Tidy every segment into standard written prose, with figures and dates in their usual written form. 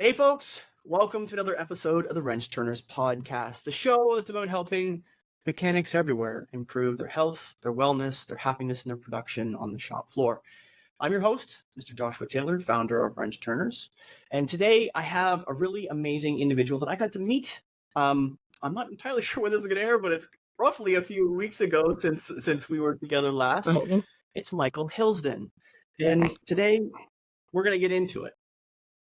Hey folks, welcome to another episode of the Wrench Turners podcast, the show that's about helping mechanics everywhere improve their health, their wellness, their happiness, and their production on the shop floor. I'm your host, Mr. Joshua Taylor, founder of Wrench Turners, and today I have a really amazing individual that I got to meet. I'm not entirely sure when this is going to air, but it's roughly a few weeks ago since we were together last. It's Michael Hillsden, and today we're going to get into it.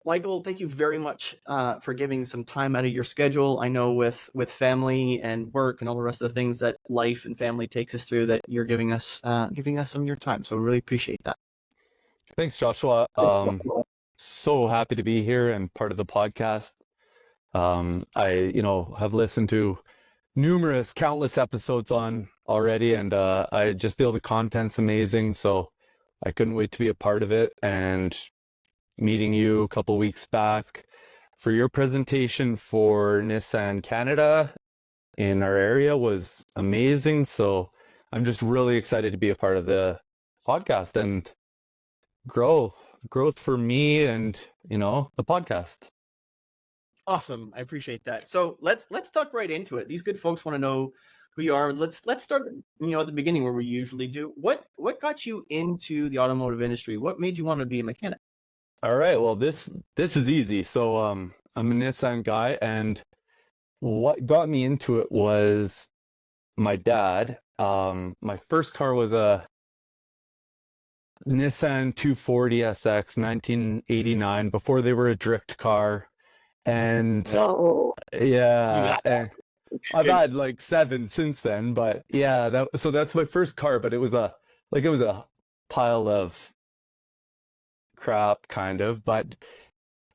Michael, thank you very much for giving some time out of your schedule. I know with family and work and all the rest of the things that life and family takes us through, that you're giving us some of your time. So really appreciate that. Thanks, Joshua. So happy to be here and part of the podcast. I have listened to countless episodes on already, and I just feel the content's amazing. So I couldn't wait to be a part of it. And meeting you a couple weeks back for your presentation for Nissan Canada in our area was amazing. So I'm just really excited to be a part of the podcast and growth for me and, the podcast. Awesome. I appreciate that. So let's talk right into it. These good folks want to know who you are. Let's start, at the beginning where we usually do. What got you into the automotive industry? What made you want to be a mechanic? All right. Well, this is easy. So I'm a Nissan guy, and what got me into it was my dad. My first car was a Nissan 240 SX 1989 before they were a drift car. And and I've had like 7 since then, but yeah, so that's my first car, but it was a pile of crap kind of, but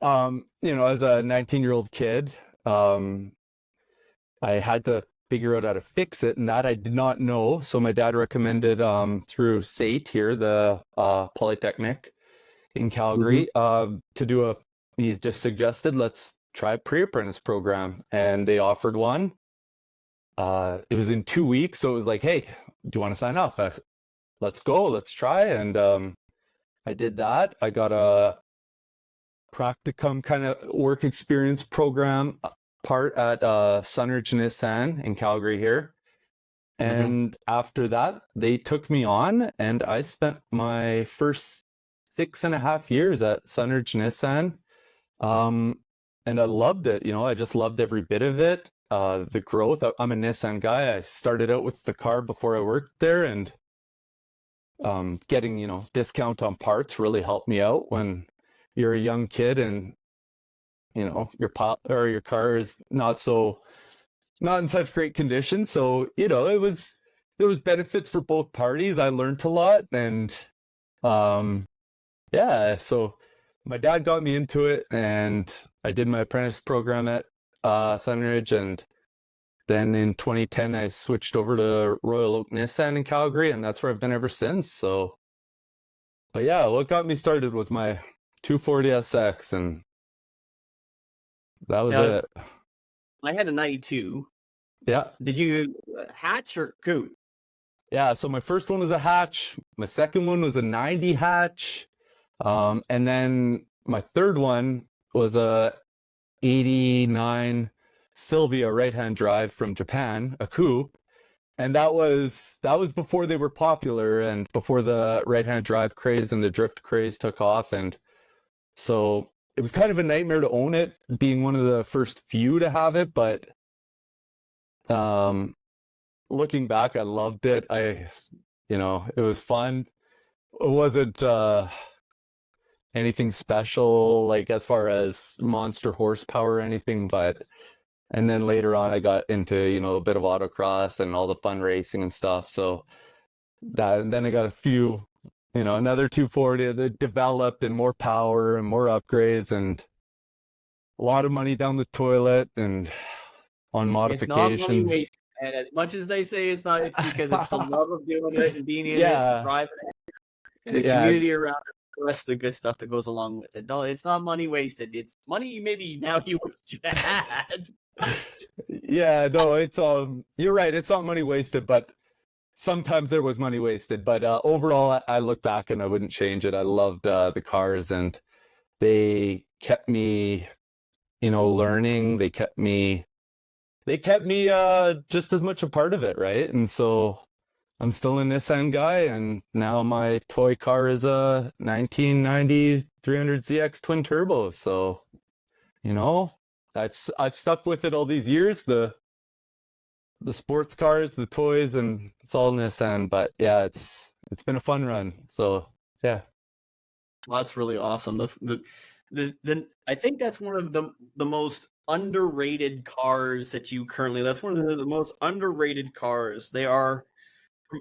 as a 19-year-old kid, I had to figure out how to fix it, and that I did not know. So my dad recommended through SAIT here, the Polytechnic in Calgary, he just suggested, let's try a pre-apprentice program, and they offered one. It was in 2 weeks, so it was like, hey, do you want to sign up? Let's go, let's try. And I did that. I got a practicum kind of work experience program part at Oak Nissan in Calgary here. And after that, they took me on, and I spent my first 6.5 years at Oak Nissan. And I loved it. I just loved every bit of it. The growth. I'm a Nissan guy. I started out with the car before I worked there, and getting, discount on parts really helped me out when you're a young kid and, your car is not in such great condition. So, there was benefits for both parties. I learned a lot, and, so my dad got me into it, and I did my apprentice program at Sunridge, and then in 2010, I switched over to Royal Oak Nissan in Calgary, and that's where I've been ever since. So, but yeah, what got me started was my 240 SX, and that was it. I had a 92. Yeah. Did you hatch or coupe? Yeah, so my first one was a hatch. My second one was a 90 hatch. And then my third one was a 89 Sylvia right-hand drive from Japan, a coupe, and that was before they were popular and before the right-hand drive craze and the drift craze took off. And so it was kind of a nightmare to own it, being one of the first few to have it, but looking back, I loved it. It was fun. It wasn't anything special, like as far as monster horsepower or anything, and then later on I got into, a bit of autocross and all the fun racing and stuff. So then I got a few, another 240 that developed, and more power and more upgrades, and a lot of money down the toilet and on modifications. It's not money wasted. And as much as they say it's not, it's because it's the love of doing it and being in it and driving it and the community around it. The rest of the good stuff that goes along with it. No, it's not money wasted. It's money maybe now you wish you had. Yeah, no, it's you're right. It's not money wasted, but sometimes there was money wasted. But overall, I look back and I wouldn't change it. I loved the cars, and they kept me learning. They kept me just as much a part of it, right? And so I'm still a Nissan guy, and now my toy car is a 1990 300ZX twin turbo. So, I've stuck with it all these years. The sports cars, the toys, and it's all Nissan. But yeah, it's been a fun run. So yeah. Well, that's really awesome. I think that's one of the most underrated cars that you currently. That's one of the most underrated cars. They are,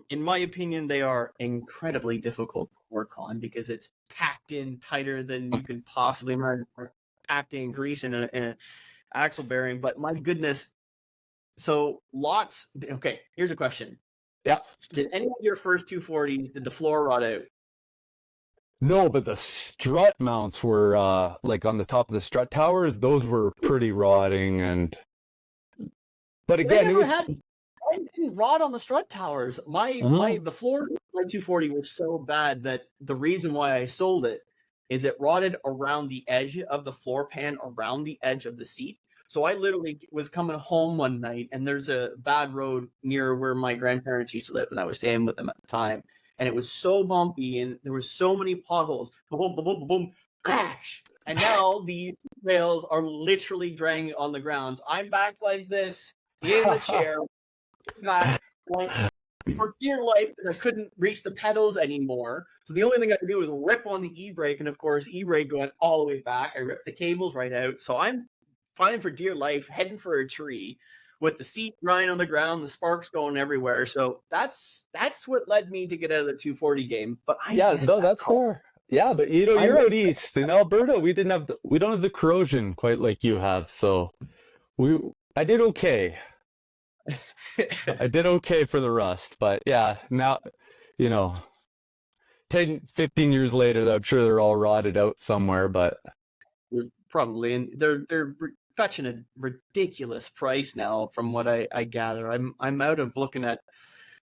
in my opinion, they are incredibly difficult to work on because it's packed in tighter than you can possibly imagine. Packed in grease in an axle bearing. But my goodness, so lots. Okay, here's a question. Yeah. Did any of your first 240s, did the floor rot out? No, but the strut mounts were like on the top of the strut towers. Those were pretty rotting, but See, again, I didn't rot on the strut towers. The floor of my 240 was so bad that the reason why I sold it is it rotted around the edge of the floor pan, around the edge of the seat. So I literally was coming home one night, and there's a bad road near where my grandparents used to live, and I was staying with them at the time. And it was so bumpy, and there were so many potholes. Boom, boom, boom, boom, boom, crash. And now these rails are literally dragging on the grounds. I'm back like this in the chair, back like, for dear life, I couldn't reach the pedals anymore. So the only thing I could do was rip on the e-brake, and of course, e-brake going all the way back. I ripped the cables right out. So I'm flying for dear life, heading for a tree with the seat lying on the ground, the sparks going everywhere. So that's what led me to get out of the 240 game. But that's fair. Yeah, but you're out east in Alberta. We don't have the corrosion quite like you have. So I did okay. I did okay for the rust, but yeah, now, 10, 15 years later, I'm sure they're all rotted out somewhere, but probably, and they're fetching a ridiculous price now from what I gather. I'm out of looking at,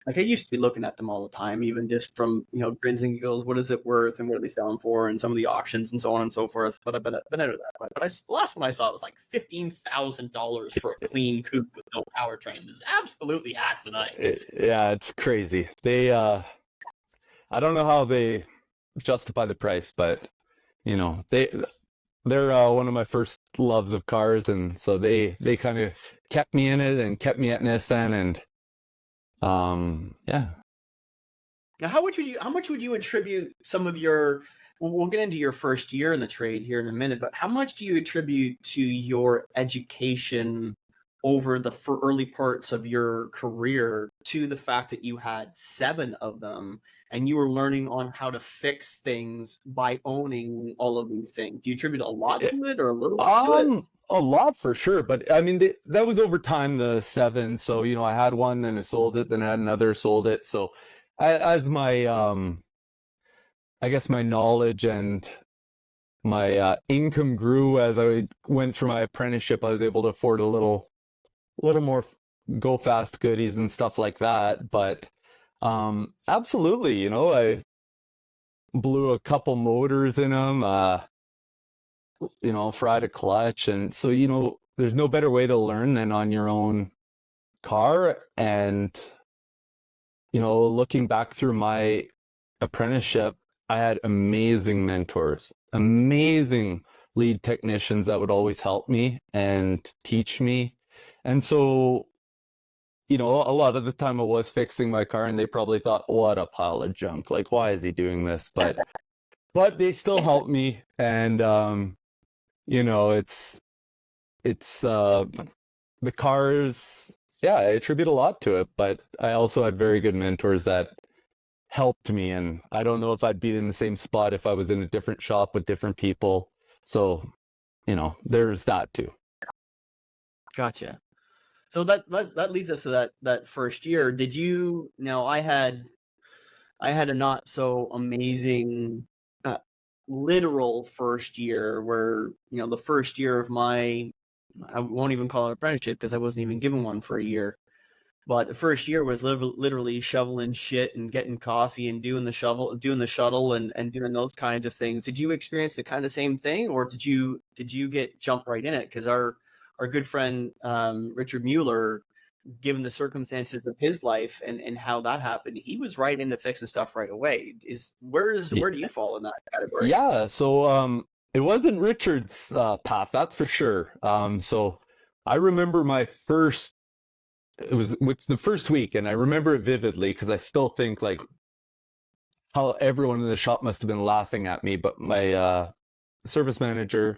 like I used to be looking at them all the time, even just from, grins and giggles, what is it worth and what are they selling for, and some of the auctions and so on and so forth. But I've been out of that. But the last one I saw was like $15,000 for a clean coupe with no powertrain. It is absolutely asinine. Yeah, it's crazy. I don't know how they justify the price, but they're one of my first loves of cars, and so they kind of kept me in it and kept me at Nissan, and yeah. Now, how much would you attribute some of your? We'll get into your first year in the trade here in a minute, but how much do you attribute to your education over the early parts of your career to the fact that you had 7 of them and you were learning on how to fix things by owning all of these things? Do you attribute a lot to it or a little bit to it? A lot for sure, but I mean that was over time, the 7. So I had one, then I sold it, then I had another, sold it. So as my I guess my knowledge and my income grew as I went through my apprenticeship, I was able to afford a little more go fast goodies and stuff like that. But absolutely, I blew a couple motors in them. Fried a clutch. And so, there's no better way to learn than on your own car. And, looking back through my apprenticeship, I had amazing mentors, amazing lead technicians that would always help me and teach me. And so, a lot of the time I was fixing my car and they probably thought, what a pile of junk. Like, why is he doing this? But they still helped me. And, it's the cars. Yeah, I attribute a lot to it, but I also had very good mentors that helped me. And I don't know if I'd be in the same spot if I was in a different shop with different people. So, there's that too. Gotcha. So that leads us to that first year. Did you? Now I had a not so amazing literal first year where the first year of my, I won't even call it apprenticeship because I wasn't even given one for a year. But the first year was literally shoveling shit and getting coffee and doing the shuttle and doing those kinds of things. Did you experience the kind of same thing, or did you get jumped right in it? Because our good friend Richard Mueller, given the circumstances of his life and how that happened, he was right into fixing stuff right away. Where do you fall in that category? Yeah, so it wasn't Richard's path, that's for sure. So I remember it was with the first week, and I remember it vividly because I still think like how everyone in the shop must have been laughing at me. But my service manager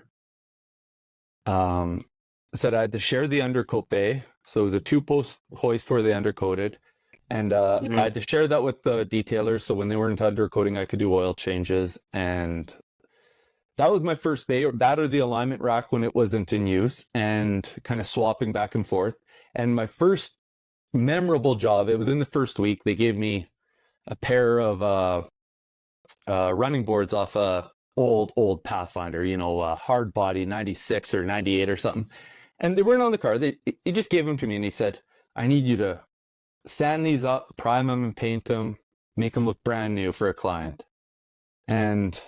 said I had to share the undercoat bay. So it was a 2-post hoist where they undercoated. And I had to share that with the detailers. So when they weren't undercoating, I could do oil changes. And that was my first bay, or that or the alignment rack when it wasn't in use, and kind of swapping back and forth. And my first memorable job, it was in the first week. They gave me a pair of running boards off a old Pathfinder, hard body 96 or 98 or something. And they weren't on the car. He just gave them to me, and he said, I need you to sand these up, prime them and paint them, make them look brand new for a client. And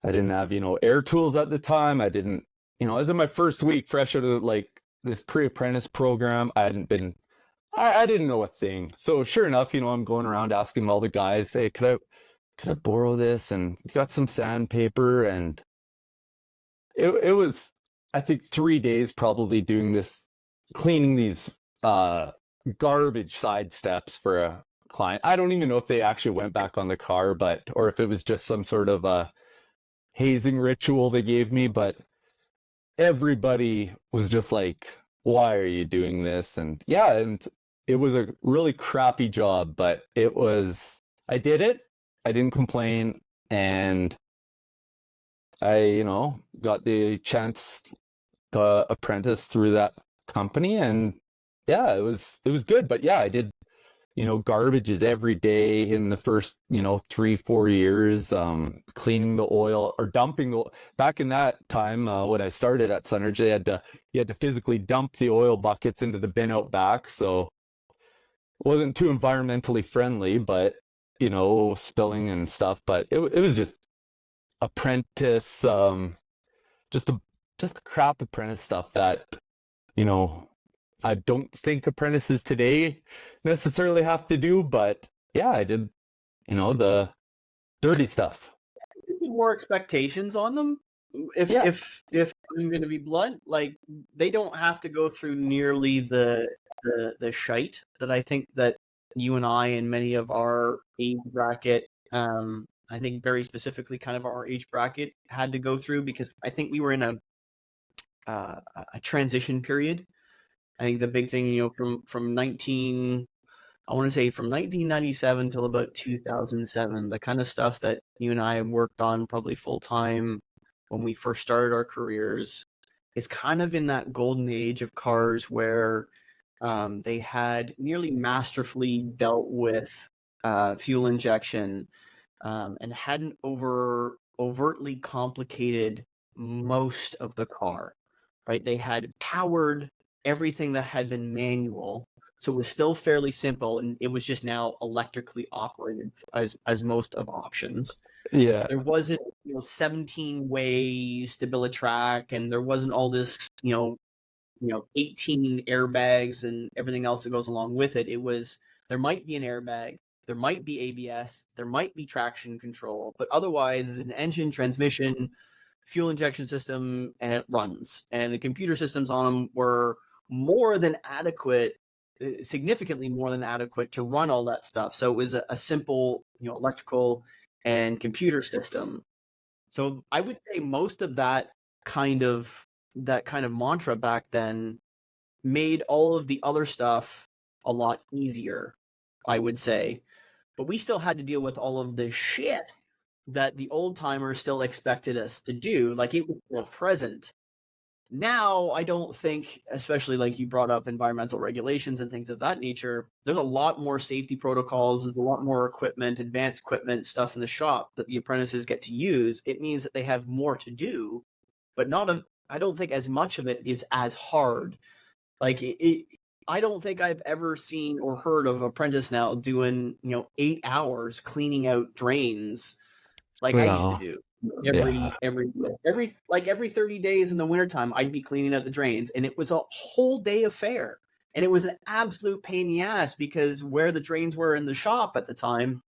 I didn't have, air tools at the time. I didn't, I was in my first week fresh out of like this pre-apprentice program. I didn't know a thing. So sure enough, I'm going around asking all the guys, hey, could I borrow this? And got some sandpaper, and it was, I think, 3 days probably doing this, cleaning these garbage side steps for a client. I don't even know if they actually went back on the car, or if it was just some sort of a hazing ritual they gave me, but everybody was just like, why are you doing this? And yeah, and it was a really crappy job, but I did it. I didn't complain, and I, got the chance to apprentice through that company, and yeah, it was good. But yeah, I did, garbages every day in the first, 3-4 years, cleaning the oil or back in that time, when I started at Sunridge, you had to physically dump the oil buckets into the bin out back. So it wasn't too environmentally friendly, but, spilling and stuff. But it was just apprentice, just a crap apprentice stuff that, I don't think apprentices today necessarily have to do, but yeah, I did, the dirty stuff. More expectations on them. Yeah. If I'm going to be blunt, like they don't have to go through nearly the shite that I think that you and I and many of our age bracket, I think very specifically kind of our age bracket had to go through, because I think we were in a transition period. I think the big thing, from 1997 till about 2007, the kind of stuff that you and I worked on probably full time when we first started our careers is kind of in that golden age of cars where they had nearly masterfully dealt with fuel injection, and hadn't overtly complicated most of the car, right? They had powered everything that had been manual, so it was still fairly simple, and it was just now electrically operated as most of options. Yeah. There wasn't 17-way StabiliTrak, and there wasn't all this 18 airbags and everything else that goes along with it. It was, there might be an airbag, there might be ABS, there might be traction control, but otherwise it's an engine, transmission, fuel injection system, and it runs. And the computer systems on them were more than adequate, significantly more than adequate to run all that stuff. So it was a simple, electrical and computer system. So I would say most of that kind of mantra back then made all of the other stuff a lot easier, I would say. But we still had to deal with all of the shit that the old timers still expected us to do. Like, it was still present. Now, I don't think, especially like you brought up environmental regulations and things of that nature, there's a lot more safety protocols, there's a lot more equipment, advanced equipment, stuff in the shop that the apprentices get to use. It means that they have more to do, but I don't think as much of it is as hard. Like, I don't think I've ever seen or heard of apprentice now doing, 8 hours cleaning out drains like I used to Yeah. do. Yeah. Every 30 days in the wintertime, I'd be cleaning out the drains, and it was a whole day affair. And it was an absolute pain in the ass because where the drains were in the shop at the time,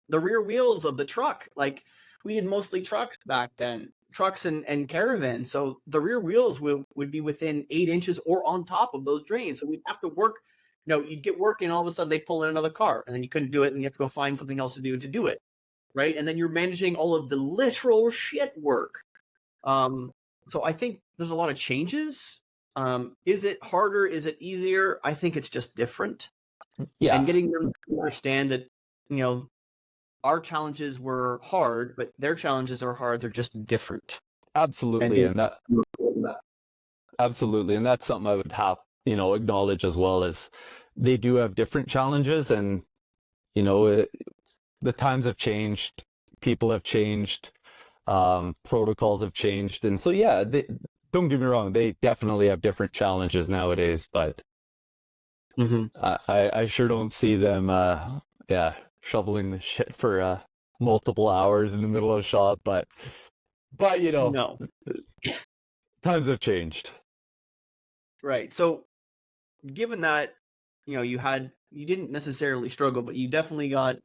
the rear wheels of the truck, like we did mostly trucks back then, trucks and caravans. So the rear wheels would be within 8 inches or on top of those drains. So we'd have to work, you'd get working, and all of a sudden they pull in another car and then you couldn't do it and you have to go find something else to do it. Right. And then you're managing all of the literal shit work. So I think there's a lot of changes. Is it harder? Is it easier? I think it's just different. Yeah. And getting them to understand that, our challenges were hard, but their challenges are hard. They're just different. Absolutely. And absolutely. And that's something I would have, acknowledge as well, as they do have different challenges, and, the times have changed, people have changed, protocols have changed. And so, yeah, don't get me wrong, they definitely have different challenges nowadays, but I sure don't see them, shoveling the shit for multiple hours in the middle of a shop. But No. times have changed. Right. So given that, you didn't necessarily struggle, but you definitely got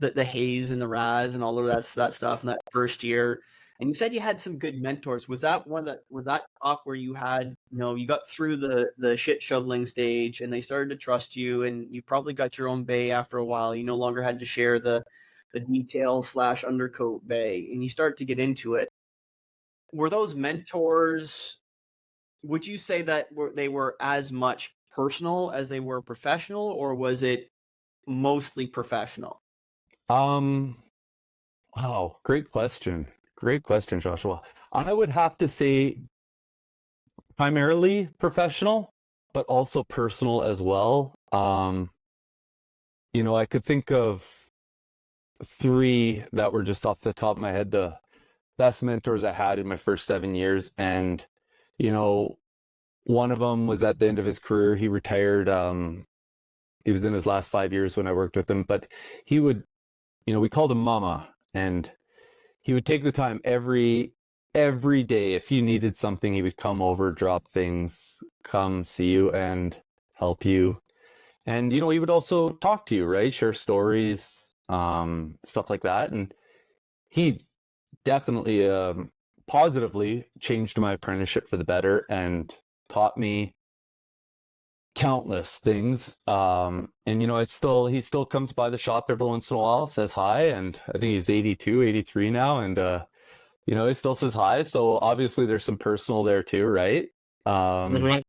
the haze and the raz and all of that stuff in that first year. And you said you had some good mentors. Was that talk where you had, you got through the shit shoveling stage and they started to trust you, and you probably got your own bay after a while. You no longer had to share the detail / undercoat bay, and you start to get into it. Were those mentors, would you say that they were as much personal as they were professional, or was it mostly professional? Wow, great question. Great question, Joshua. I would have to say primarily professional, but also personal as well. I could think of three that were just off the top of my head, the best mentors I had in my first 7 years. And, one of them was at the end of his career. He retired. He was in his last 5 years when I worked with him, but he would, we called him Mama, and he would take the time every day. If you needed something, he would come over, drop things, come see you and help you. And, he would also talk to you, right? Share stories, stuff like that. And he definitely positively changed my apprenticeship for the better and taught me countless things. And he still comes by the shop every once in a while, says hi, and I think he's 82, 83 now, and he still says hi. So obviously there's some personal there too, right? And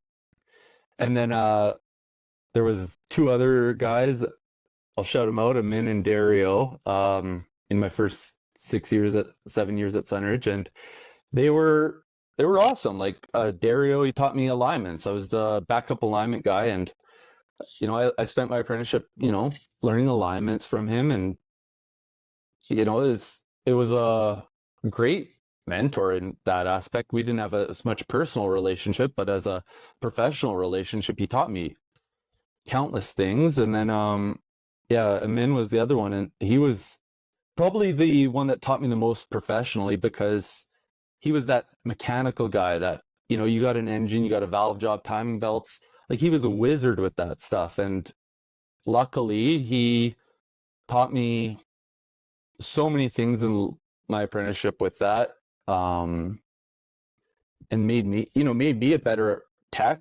then there was two other guys, I'll shout them out, Amin and Dario, in my first 7 years at Sunridge, and they were awesome. Like Dario, he taught me alignments. I was the backup alignment guy, and I spent my apprenticeship, learning alignments from him, and it was a great mentor in that aspect. We didn't have as much personal relationship, but as a professional relationship, he taught me countless things. And then Amin was the other one, and he was probably the one that taught me the most professionally, because he was that mechanical guy that, you got an engine, you got a valve job, timing belts. Like, he was a wizard with that stuff. And luckily, he taught me so many things in my apprenticeship with that, and made me a better tech.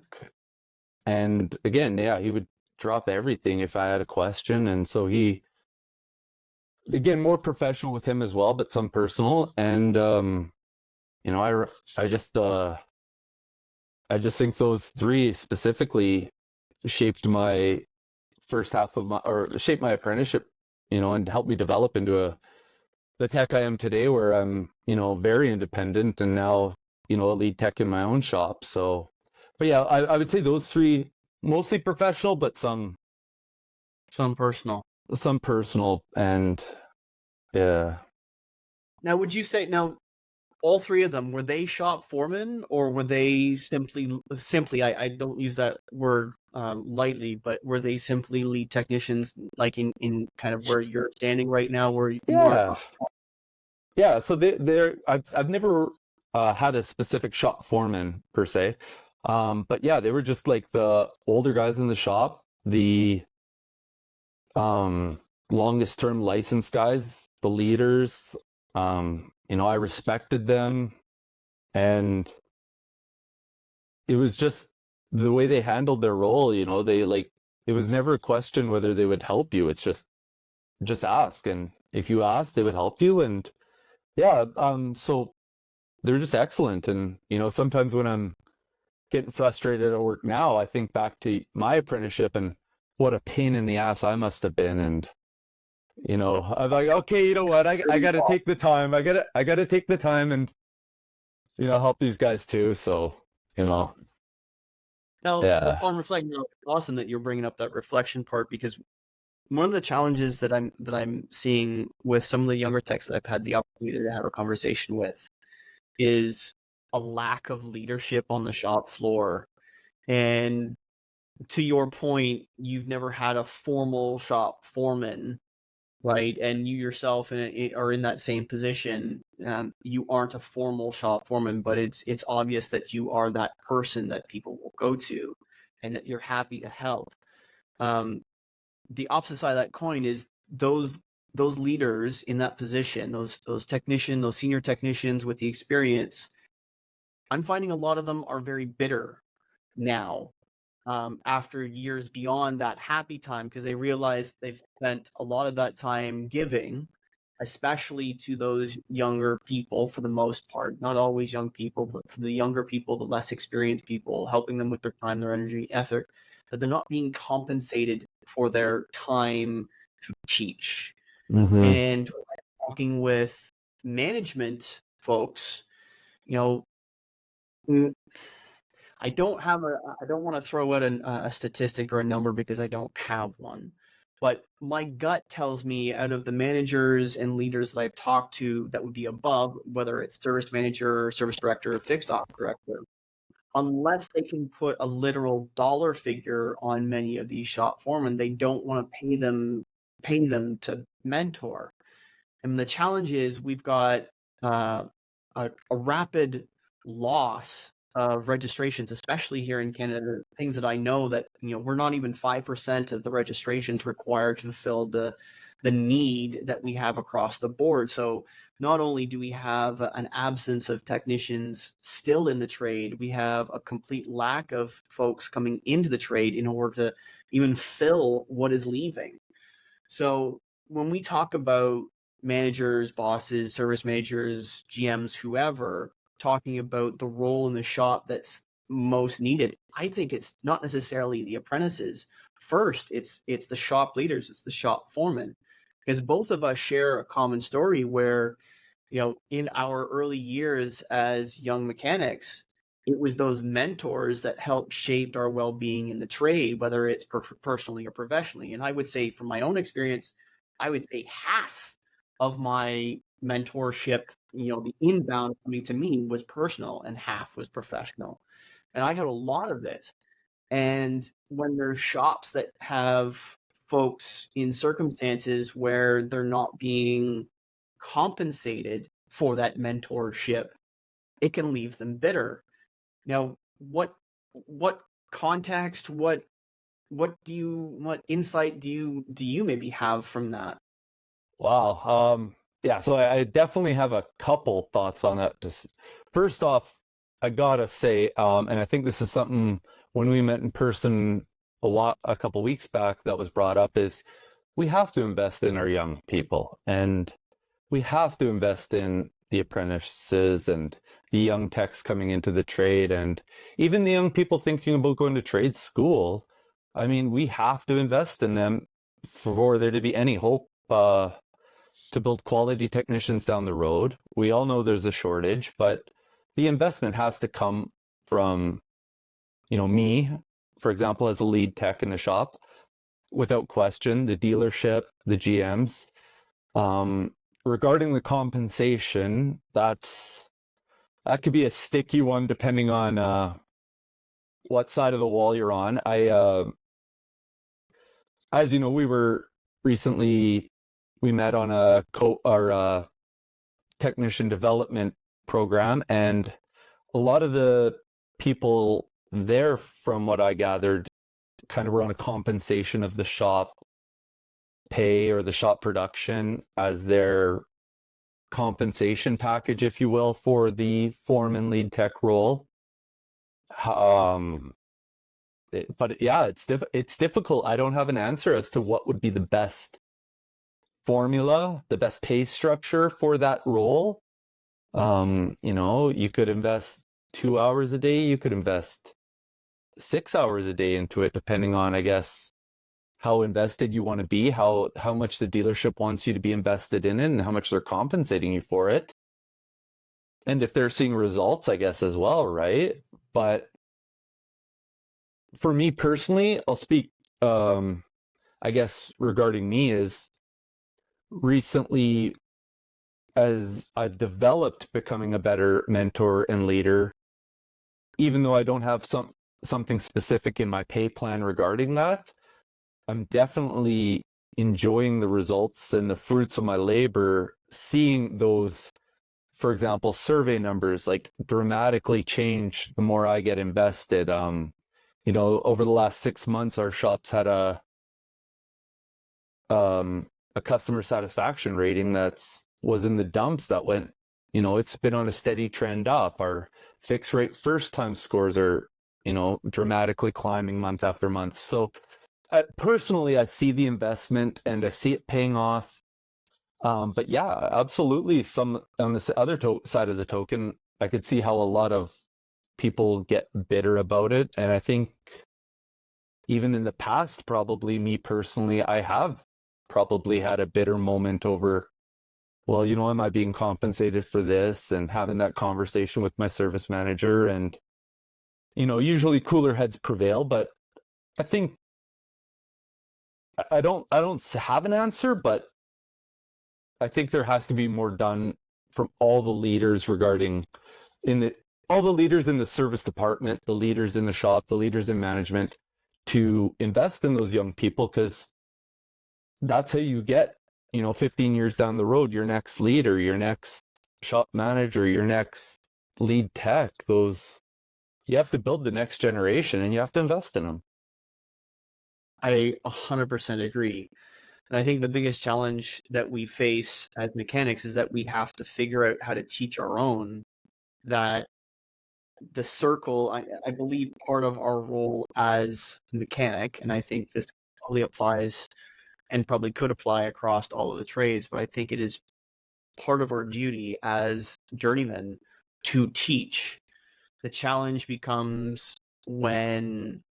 And again, he would drop everything if I had a question. And so again, more professional with him as well, but some personal. And I just think those three specifically shaped my shaped my apprenticeship, and helped me develop into the tech I am today, where I'm, very independent, and now, a lead tech in my own shop. So, but yeah, I would say those three, mostly professional, but some personal. And yeah. Now, would you say, all three of them, were they shop foremen, or were they simply, I don't use that word lightly, but were they simply lead technicians, like in kind of where you're standing right now, where you are? Yeah. Yeah, so I've never had a specific shop foreman per se. But yeah, they were just like the older guys in the shop, the um longest term licensed guys, the leaders. I respected them, and it was just the way they handled their role, they like it was never a question whether they would help you. It's just ask, and if you ask, they would help you. And yeah, so they're just excellent. And sometimes when I'm getting frustrated at work now, I think back to my apprenticeship and what a pain in the ass I must have been. And I'm like, okay, you know what? I gotta take the time. I gotta take the time and help these guys too. So Now, yeah. on reflecting, it's awesome that you're bringing up that reflection part, because one of the challenges that I'm seeing with some of the younger techs that I've had the opportunity to have a conversation with is a lack of leadership on the shop floor. And to your point, you've never had a formal shop foreman, right? And you yourself are in that same position. You aren't a formal shop foreman, but it's obvious that you are that person that people will go to, and that you're happy to help. The opposite side of that coin is those leaders in that position, those technicians, those senior technicians with the experience. I'm finding a lot of them are very bitter now, after years beyond that happy time, because they realize they've spent a lot of that time giving, especially to those younger people, for the most part, not always young people, but for the younger people, the less experienced people, helping them with their time, their energy, effort, that they're not being compensated for their time to teach. Mm-hmm. And talking with management folks, you know, mm, I don't want to throw out a statistic or a number, because I don't have one. But my gut tells me, out of the managers and leaders that I've talked to that would be above, whether it's service manager, service director, or fixed op director, unless they can put a literal dollar figure on many of these shop foremen, they don't want to pay them to mentor. And the challenge is, we've got a rapid loss of registrations, especially here in Canada. Things that I know that we're not even 5% of the registrations required to fulfill the need that we have across the board. So not only do we have an absence of technicians still in the trade, we have a complete lack of folks coming into the trade in order to even fill what is leaving. So when we talk about managers, bosses, service managers, GMs, whoever, talking about the role in the shop that's most needed, I think it's not necessarily the apprentices. First, it's the shop leaders, it's the shop foremen, because both of us share a common story where, in our early years as young mechanics, it was those mentors that helped shape our well-being in the trade, whether it's personally or professionally. And I would say, from my own experience, I would say half of my mentorship, the inbound coming to me, was personal, and half was professional. And I got a lot of it. And when there's shops that have folks in circumstances where they're not being compensated for that mentorship, it can leave them bitter. Now, what context, what insight do you maybe have from that? Wow. Yeah, so I definitely have a couple thoughts on that. Just first off, I gotta say, and I think this is something when we met in person a couple weeks back that was brought up, is we have to invest in our young people, and we have to invest in the apprentices and the young techs coming into the trade, and even the young people thinking about going to trade school. I mean, we have to invest in them for there to be any hope to build quality technicians down the road. We all know there's a shortage, but the investment has to come from, me, for example, as a lead tech in the shop, without question, the dealership, the GMs. Regarding the compensation, that's that could be a sticky one depending on what side of the wall you're on. As you know, we met on our technician development program, and a lot of the people there, from what I gathered, kind of were on a compensation of the shop pay or the shop production as their compensation package, if you will, for the foreman lead tech role. But yeah, it's difficult. I don't have an answer as to what would be the best formula, the best pay structure for that role. You could invest 2 hours a day, you could invest 6 hours a day into it, depending on, I guess, how invested you want to be, how much the dealership wants you to be invested in it, and how much they're compensating you for it. And if they're seeing results, I guess, as well, right? But for me personally, I'll speak, I guess, regarding me, is recently, as I've developed becoming a better mentor and leader, even though I don't have something specific in my pay plan regarding that, I'm definitely enjoying the results and the fruits of my labor, seeing those, for example, survey numbers like dramatically change the more I get invested. Over the last 6 months, our shops had a customer satisfaction rating was in the dumps, that went, it's been on a steady trend up. Our fixed rate first time scores are, dramatically climbing month after month. So personally, I see the investment and I see it paying off. But yeah, absolutely. On this other side of the token, I could see how a lot of people get bitter about it. And I think even in the past, probably me personally, I have probably had a bitter moment over, well, am I being compensated for this? And having that conversation with my service manager, and, usually cooler heads prevail, but I think I don't have an answer, but I think there has to be more done from all the leaders all the leaders in the service department, the leaders in the shop, the leaders in management, to invest in those young people, because that's how you get, 15 years down the road, your next leader, your next shop manager, your next lead tech. You have to build the next generation, and you have to invest in them. I 100% agree. And I think the biggest challenge that we face as mechanics is that we have to figure out how to teach our own, that the circle, I believe part of our role as a mechanic, and I think this probably applies and probably could apply across all of the trades, but I think it is part of our duty as journeymen to teach. The challenge becomes when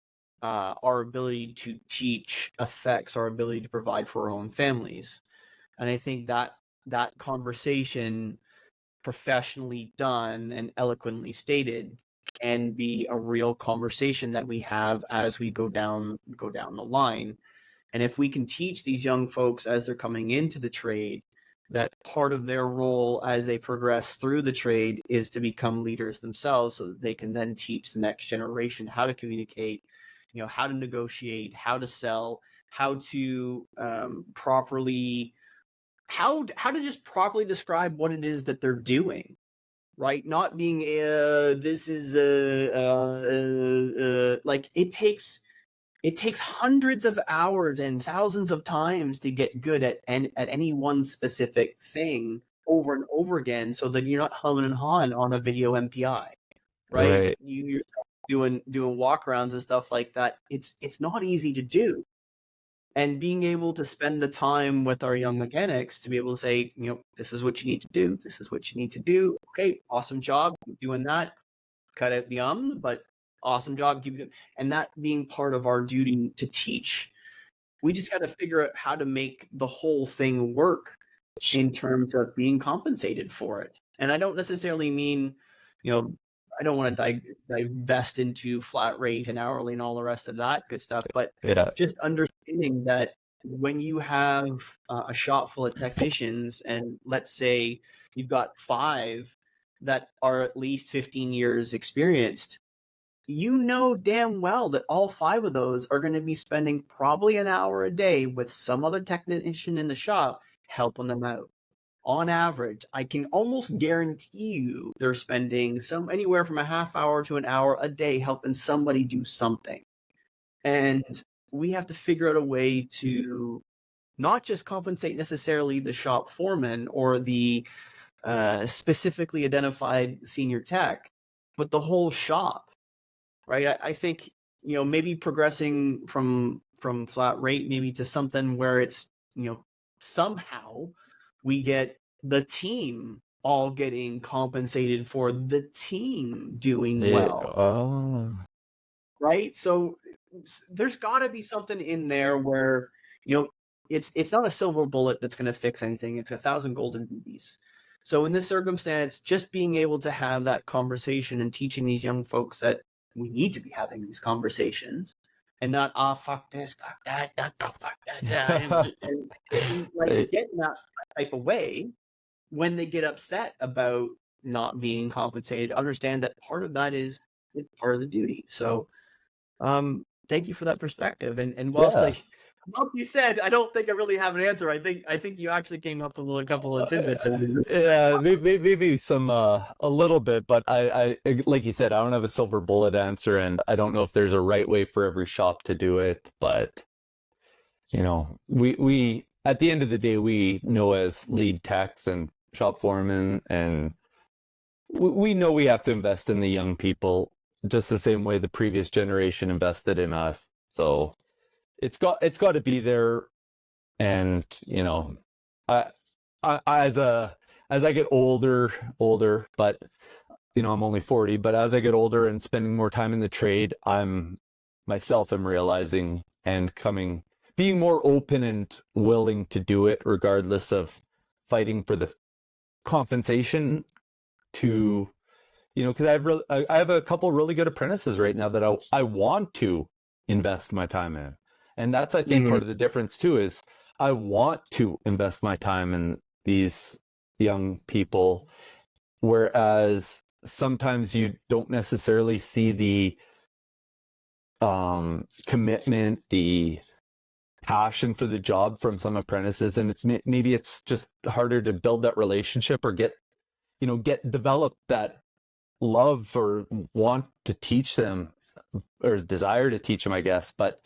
our ability to teach affects our ability to provide for our own families. And I think that conversation, professionally done and eloquently stated, can be a real conversation that we have as we go down the line. And if we can teach these young folks as they're coming into the trade that part of their role as they progress through the trade is to become leaders themselves, so that they can then teach the next generation how to communicate, how to negotiate, how to sell, how to properly, how to just properly describe what it is that they're doing, right? Not being this is like it takes hundreds of hours and thousands of times to get good at any one specific thing over and over again, so that you're not humming and hawing on a video MPI, right? Right. You're doing walk arounds and stuff like that. It's not easy to do. And being able to spend the time with our young mechanics to be able to say, this is what you need to do. This is what you need to do. Okay, awesome job doing that. Cut out the but awesome job, keep it doing. And that being part of our duty to teach. We just got to figure out how to make the whole thing work in terms of being compensated for it. And I don't necessarily mean, I don't want to divest into flat rate and hourly and all the rest of that good stuff, but Yeah. just understanding that when you have a shop full of technicians, and let's say you've got 5 that are at least 15 years experienced, you know damn well that all 5 of those are going to be spending probably an hour a day with some other technician in the shop helping them out. On average, I can almost guarantee you they're spending anywhere from a half hour to an hour a day helping somebody do something. And we have to figure out a way to not just compensate necessarily the shop foreman or the specifically identified senior tech, but the whole shop, right? I think, maybe progressing from flat rate maybe to something where it's, somehow we get the team all getting compensated for the team doing well. Oh. Right? So there's got to be something in there where, it's not a silver bullet that's going to fix anything. It's 1,000 golden rubies. So in this circumstance, just being able to have that conversation and teaching these young folks that we need to be having these conversations and not, fuck this, fuck that, fuck that, and like get in that type of way when they get upset about not being compensated. Understand that part of that is it's part of the duty. So thank you for that perspective. And whilst like you said, I don't think I really have an answer. I think you actually came up with a couple of tidbits. Yeah, maybe some a little bit, but I like you said, I don't have a silver bullet answer, and I don't know if there's a right way for every shop to do it. But we at the end of the day, we know as lead techs and shop foremen, and we know we have to invest in the young people just the same way the previous generation invested in us. So it's got to be there. And I as I get older, but I'm only 40, but as I get older and spending more time in the trade, I'm realizing and being more open and willing to do it regardless of fighting for the compensation to, because I have a couple really good apprentices right now that I want to invest my time in. And that's, I think, part of the difference too, is I want to invest my time in these young people, whereas sometimes you don't necessarily see the commitment, the passion for the job from some apprentices, and maybe it's just harder to build that relationship or develop that love or want to teach them or desire to teach them, I guess. But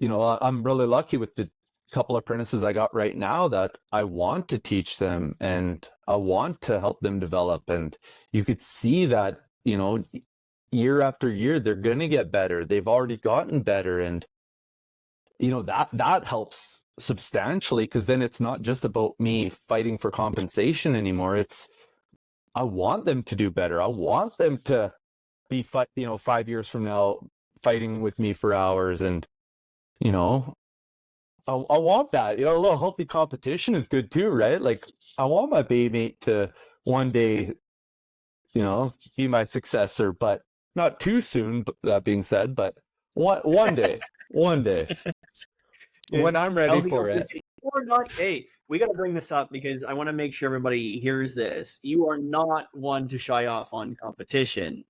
I'm really lucky with the couple apprentices I got right now that I want to teach them and I want to help them develop. And you could see that, year after year, they're going to get better. They've already gotten better. And, that helps substantially, because then it's not just about me fighting for compensation anymore. I want them to do better. I want them to be, 5 years from now fighting with me for hours. And, I want that. A little healthy competition is good too, right? Like, I want my baby to one day, be my successor, but not too soon. But that being said, but one day, when I'm ready for it. Or not. Hey, we got to bring this up because I want to make sure everybody hears this. You are not one to shy off on competition.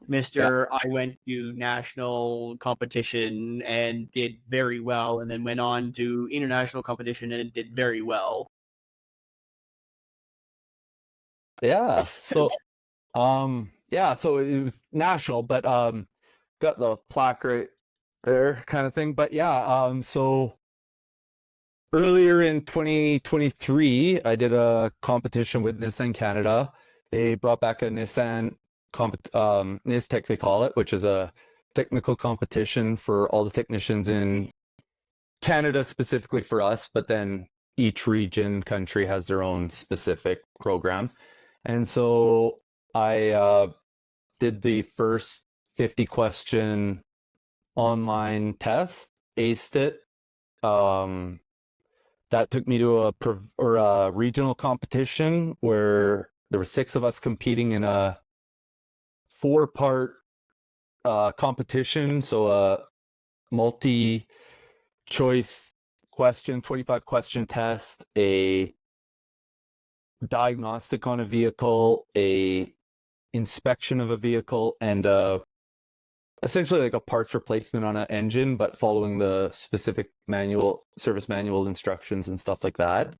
Mr. I went to national competition and did very well, and then went on to international competition and did very well. Yeah. So, so it was national, but got the plaque right there, kind of thing. But so earlier in 2023, I did a competition with Nissan Canada. They brought back a Nissan NISTech, they call it, which is a technical competition for all the technicians in Canada, specifically for us, but then each country has their own specific program. And so I did the first 50 question online test, aced it. That took me to a regional competition where there were 6 of us competing in a 4-part competition. So a multi-choice question, 25 question test, a diagnostic on a vehicle, a inspection of a vehicle and essentially like a parts replacement on an engine, but following the specific service manual instructions and stuff like that.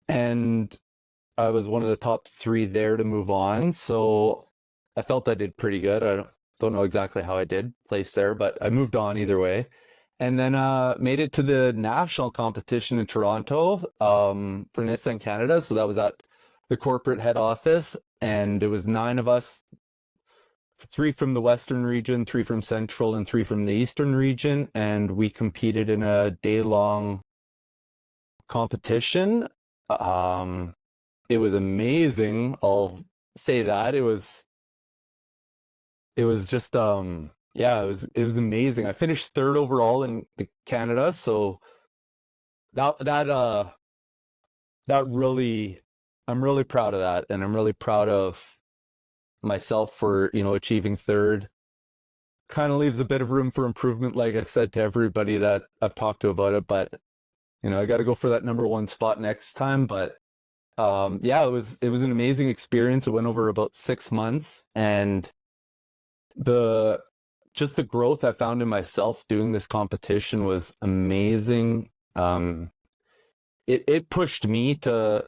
And I was one of the top 3 there to move on, so I felt I did pretty good. I don't know exactly how I did place there, but I moved on either way. And then made it to the national competition in Toronto for Nissan Canada. So that was at the corporate head office, and it was 9 of us, 3 from the Western region, 3 from Central, and 3 from the Eastern region, and we competed in a day-long competition. It was amazing. I'll say that it was just yeah, it was amazing. I finished 3rd overall in Canada, so that really, I'm really proud of that, and I'm really proud of myself for, achieving 3rd. Kind of leaves a bit of room for improvement, like I've said to everybody that I've talked to about it, but I got to go for that number 1 spot next time. But yeah, it was an amazing experience. It went over about 6 months, and the growth I found in myself doing this competition was amazing. It pushed me to,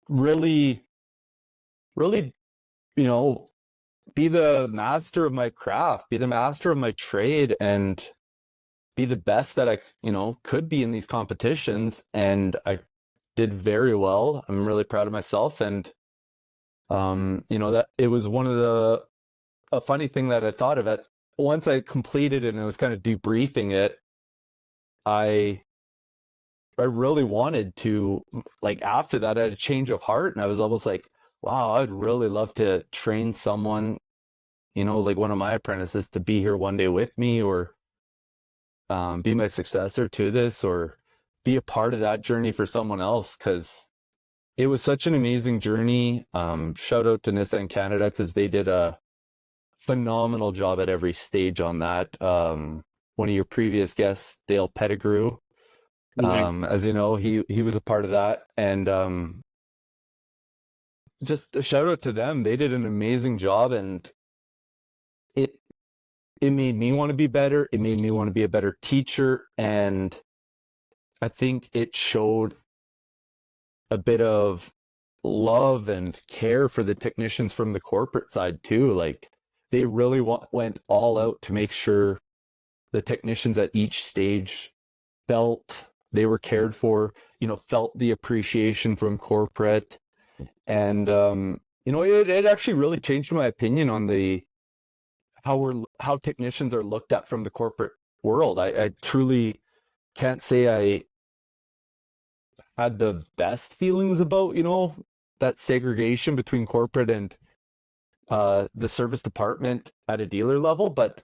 really, really, be the master of my craft, be the master of my trade, and be the best that I, could be in these competitions. And I did very well. I'm really proud of myself. And, that it was a funny thing that I thought of it. Once I completed it and I was kind of debriefing it, I really wanted to, like, after that, I had a change of heart, and I was almost like, wow, I'd really love to train someone, like one of my apprentices, to be here one day with me, or be my successor to this, or be a part of that journey for someone else, because it was such an amazing journey. Shout out to Nissan Canada, because they did a phenomenal job at every stage on that. One of your previous guests, Dale Pettigrew, as you know, he was a part of that, and just a shout out to them. They did an amazing job, and it made me want to be better. It made me want to be a better teacher, and I think it showed a bit of love and care for the technicians from the corporate side too. Like, they really went all out to make sure the technicians at each stage felt they were cared for, felt the appreciation from corporate. And it actually really changed my opinion on how technicians are looked at from the corporate world. I truly can't say I had the best feelings about, that segregation between corporate and the service department at a dealer level. But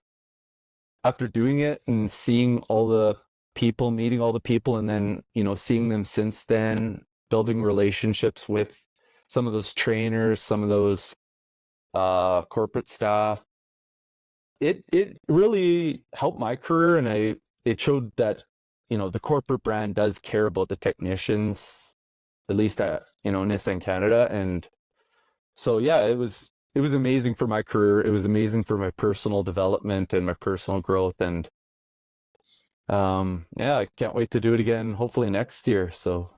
after doing it and seeing all the people, meeting all the people, and then, seeing them since then, building relationships with some of those trainers, some of those corporate staff, it really helped my career. And it showed that, the corporate brand does care about the technicians, at least at, Nissan Canada. And so, yeah, it was amazing for my career. It was amazing for my personal development and my personal growth. And yeah, I can't wait to do it again, hopefully next year. So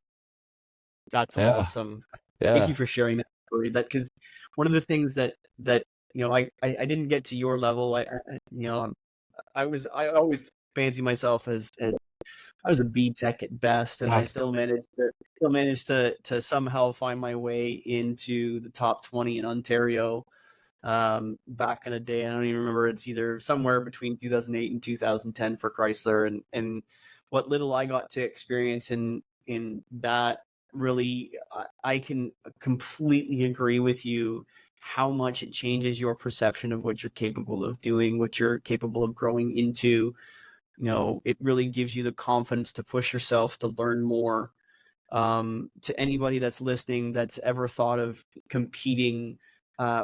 That's yeah, awesome. Thank yeah, you for sharing that story. That, because one of the things that I didn't get to your level. I always fancy myself as I was a B Tech at best, and I yeah, still managed to somehow find my way into the top 20 in Ontario. Back in the day, I don't even remember. It's either somewhere between 2008 and 2010 for Chrysler, and what little I got to experience in that, really, I can completely agree with you how much it changes your perception of what you're capable of doing, what you're capable of growing into. It really gives you the confidence to push yourself to learn more. To anybody that's listening that's ever thought of competing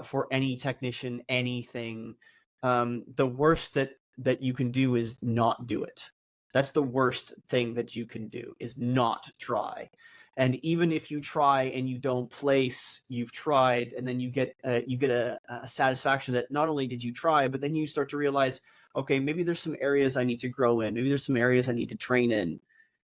for any technician, anything, the worst that you can do is not do it. That's the worst thing that you can do, is not try. And even if you try and you don't place, you've tried, and then you get a satisfaction that not only did you try, but then you start to realize, okay, maybe there's some areas I need to grow in, maybe there's some areas I need to train in,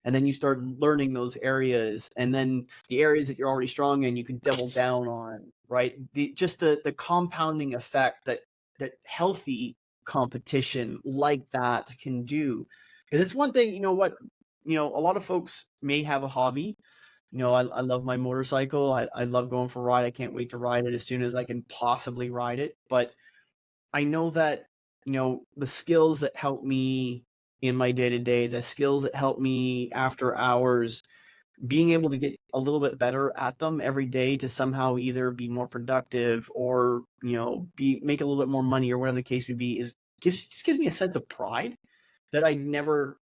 and then you start learning those areas, and then the areas that you're already strong in, you can double down on, right? The compounding effect that healthy competition like that can do, because it's one thing, a lot of folks may have a hobby. I love my motorcycle. I love going for a ride. I can't wait to ride it as soon as I can possibly ride it. But I know that, the skills that help me in my day to day, the skills that help me after hours, being able to get a little bit better at them every day to somehow either be more productive or, make a little bit more money or whatever the case may be, just gives me a sense of pride that I'd never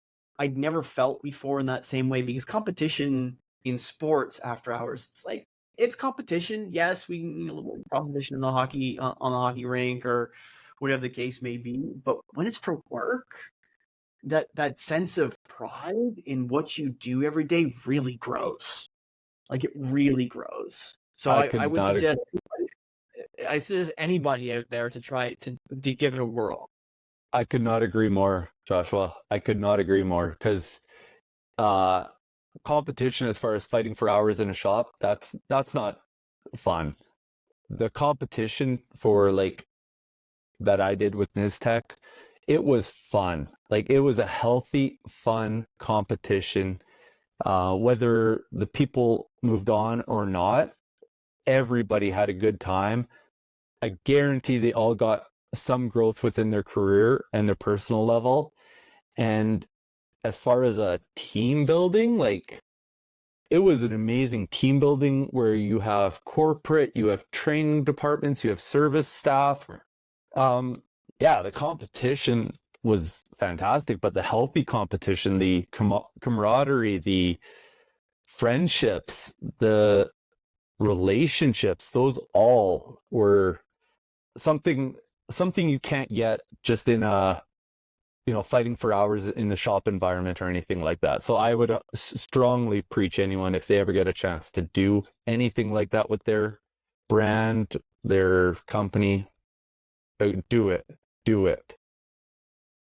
felt before in that same way, because competition in sports after hours, it's like, it's competition. Yes, we need a little competition in the hockey on the hockey rink or whatever the case may be. But when it's for work, that sense of pride in what you do every day really grows. Like, it really grows. So I I could would not suggest anybody out there to try to give it a whirl. I could not agree more, Joshua. I could not agree more because uh, competition, as far as fighting for hours in a shop, that's not fun. The competition for like that I did with Niztech, it was fun. Like it was a healthy, fun competition. Whether the people moved on or not, everybody had a good time. I guarantee they all got some growth within their career and their personal level. And as far as a team building, like it was an amazing team building where you have corporate, you have training departments, you have service staff. Yeah, the competition was fantastic, but the healthy competition, the camaraderie, the friendships, the relationships, those all were something you can't get just in a fighting for hours in the shop environment or anything like that. So I would strongly preach anyone, if they ever get a chance to do anything like that with their brand, their company, do it.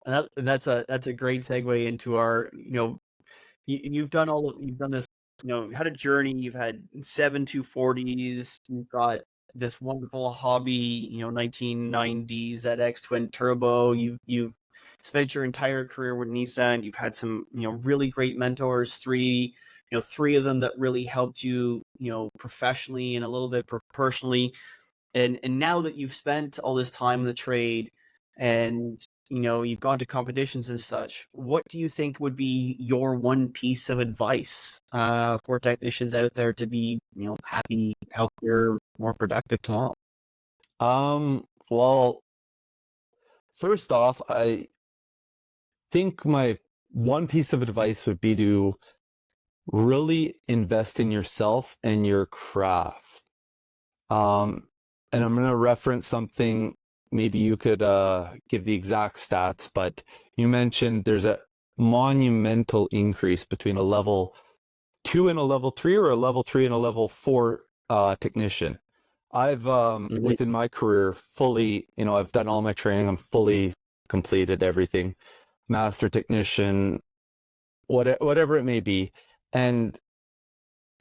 And that's a great segue into our, you've done this, had a journey. You've had 7 240s. You've got this wonderful hobby, 1990s ZX twin turbo. You've spent your entire career with Nissan. You've had some, really great mentors. Three of them that really helped you, professionally and a little bit personally. And now that you've spent all this time in the trade, and you've gone to competitions and such, what do you think would be your one piece of advice for technicians out there to be happy, healthier, more productive tomorrow? Well, first off, I think my one piece of advice would be to really invest in yourself and your craft. And I'm going to reference something, maybe you could give the exact stats, but you mentioned there's a monumental increase between a level 2 and a level 3, or a level 3 and a level 4 technician. I've within my career fully, I've done all my training. I'm fully completed everything, master technician, whatever it may be, and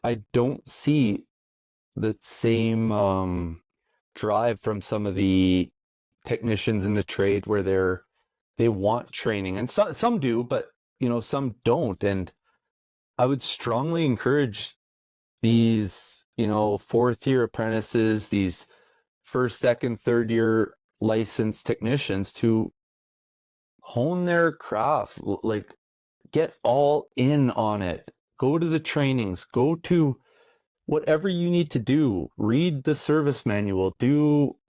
I don't see the same drive from some of the technicians in the trade where they want training, and some do, but some don't. And I would strongly encourage these fourth year apprentices, these first, second, third year licensed technicians to hone their craft, like get all in on it, go to the trainings, go to whatever you need to do, read the service manual,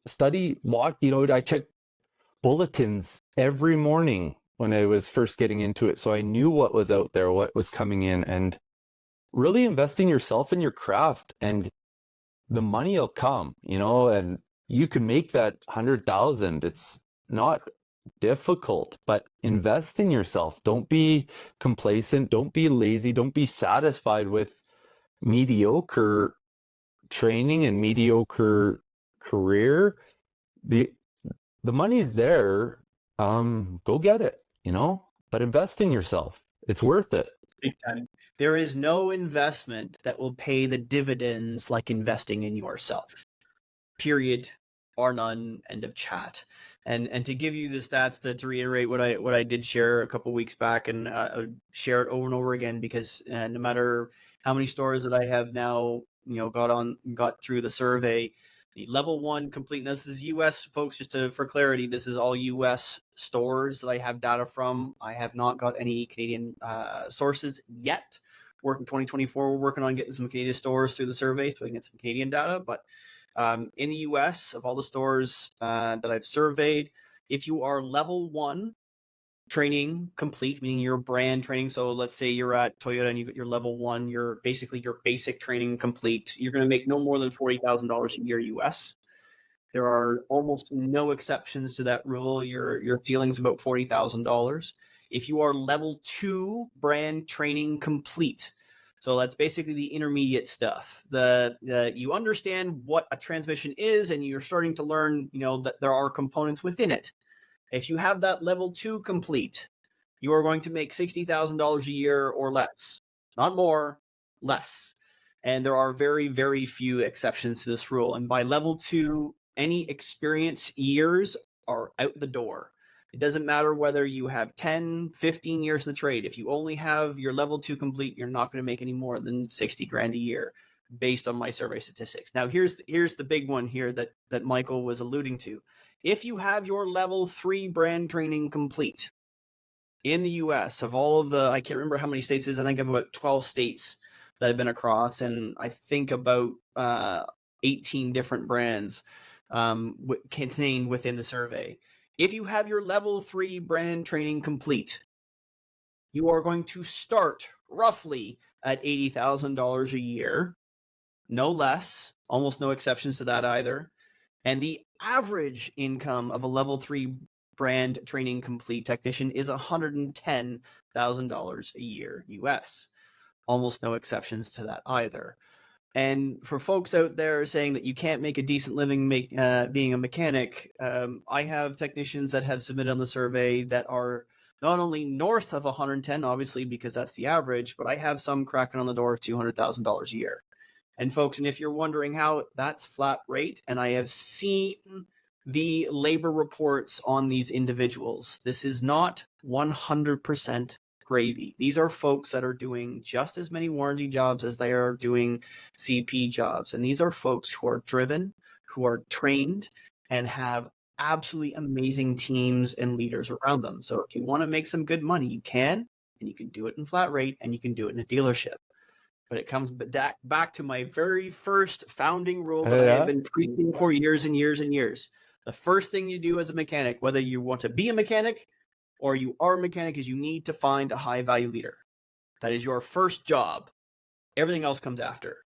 study, watch, I check bulletins every morning when I was first getting into it. So I knew what was out there, what was coming in, and really invest in yourself and your craft, and the money will come, and you can make that 100,000. It's not difficult, but invest in yourself. Don't be complacent. Don't be lazy. Don't be satisfied with mediocre training and mediocre career, the money's there. Go get it, but invest in yourself. It's worth it. Big time. There is no investment that will pay the dividends like investing in yourself. Period. Bar none. End of chat. And to give you the stats to reiterate what I did share a couple weeks back, and share it over and over again, because no matter how many stores that I have now, got through the survey, the level 1 completeness is US, folks. Just for clarity, this is all US stores that I have data from. I have not got any Canadian sources yet. Working 2024, we're working on getting some Canadian stores through the survey so we can get some Canadian data. But in the US, of all the stores that I've surveyed, if you are level 1 training complete, meaning your brand training, so let's say you're at Toyota and you got your level 1, your basic training complete, you're going to make no more than $40,000 a year US. There are almost no exceptions to that rule. Your ceiling's about $40,000. If you are level 2 brand training complete, so that's basically the intermediate stuff. You understand what a transmission is, and you're starting to learn, that there are components within it. If you have that level 2 complete, you are going to make $60,000 a year or less. Not more, less. And there are very, very few exceptions to this rule. And by level 2, any experience years are out the door. It doesn't matter whether you have 10, 15 years in the trade. If you only have your level 2 complete, you're not going to make any more than 60 grand a year based on my survey statistics. Now, here's the big one here that Michael was alluding to. If you have your level 3 brand training complete in the US, of all of the, I can't remember how many states it is, I think of about 12 states that I've been across, and I think about 18 different brands contained within the survey. If you have your level 3 brand training complete, you are going to start roughly at $80,000 a year, no less, almost no exceptions to that either. And the average income of a level 3 brand training complete technician is $110,000 a year US. Almost no exceptions to that either. And for folks out there saying that you can't make a decent living being a mechanic, I have technicians that have submitted on the survey that are not only north of 110, obviously, because that's the average, but I have some cracking on the door of $200,000 a year. And folks, and if you're wondering how, that's flat rate, and I have seen the labor reports on these individuals. This is not 100% gravy. These are folks that are doing just as many warranty jobs as they are doing CP jobs. And these are folks who are driven, who are trained, and have absolutely amazing teams and leaders around them. So if you want to make some good money, you can, and you can do it in flat rate, and you can do it in a dealership. But it comes back to my very first founding rule that I have been preaching for years and years and years. The first thing you do as a mechanic, whether you want to be a mechanic or you are a mechanic, is you need to find a high value leader. That is your first job. Everything else comes after.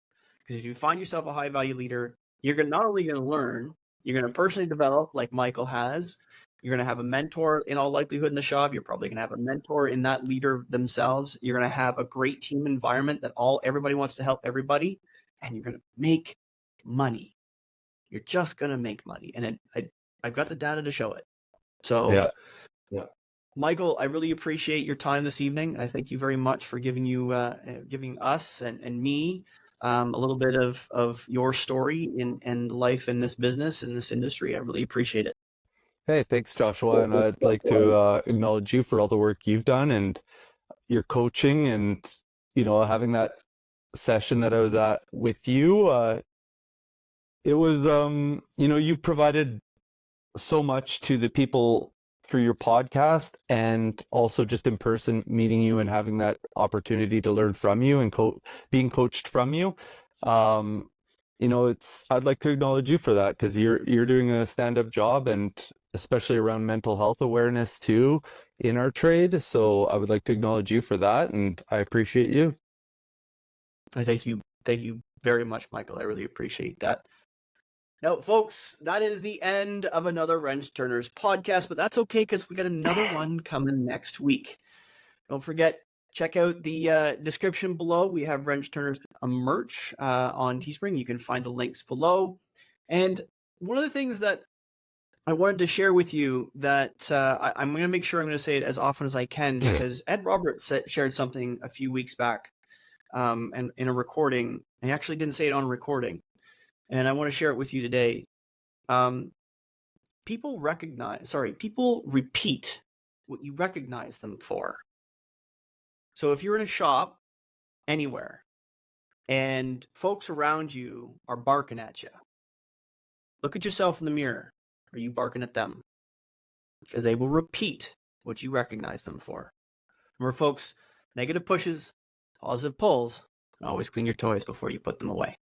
Because if you find yourself a high value leader, you're not only going to learn, you're going to personally develop like Michael has. You're going to have a mentor in all likelihood in the shop. You're probably going to have a mentor in that leader themselves. You're going to have a great team environment that everybody wants to help everybody. And you're going to make money. You're just going to make money. And I've got the data to show it. So, yeah. Michael, I really appreciate your time this evening. I thank you very much for giving us and me a little bit of your story and life in this business, in this industry. I really appreciate it. Hey, thanks, Joshua. And I'd like to acknowledge you for all the work you've done and your coaching and, having that session that I was at with you. It was, you've provided so much to the people through your podcast, and also just in person meeting you and having that opportunity to learn from you and being coached from you. I'd like to acknowledge you for that, because you're doing a stand-up job, and especially around mental health awareness too in our trade. So I would like to acknowledge you for that, and I appreciate you. I thank you very much, Michael. I really appreciate that. Now, folks, that is the end of another Wrench Turners podcast, but that's okay, because we got another one coming next week. Don't forget, check out the description below. We have Wrench Turners merch on Teespring. You can find the links below. And one of the things that I wanted to share with you that I'm going to make sure I'm going to say it as often as I can, because Ed Roberts shared something a few weeks back and in a recording. I actually didn't say it on a recording, and I want to share it with you today. People repeat what you recognize them for. So if you're in a shop anywhere and folks around you are barking at you, look at yourself in the mirror. Are you barking at them? Because they will repeat what you recognize them for. Remember, folks, negative pushes, positive pulls, and always clean your toys before you put them away.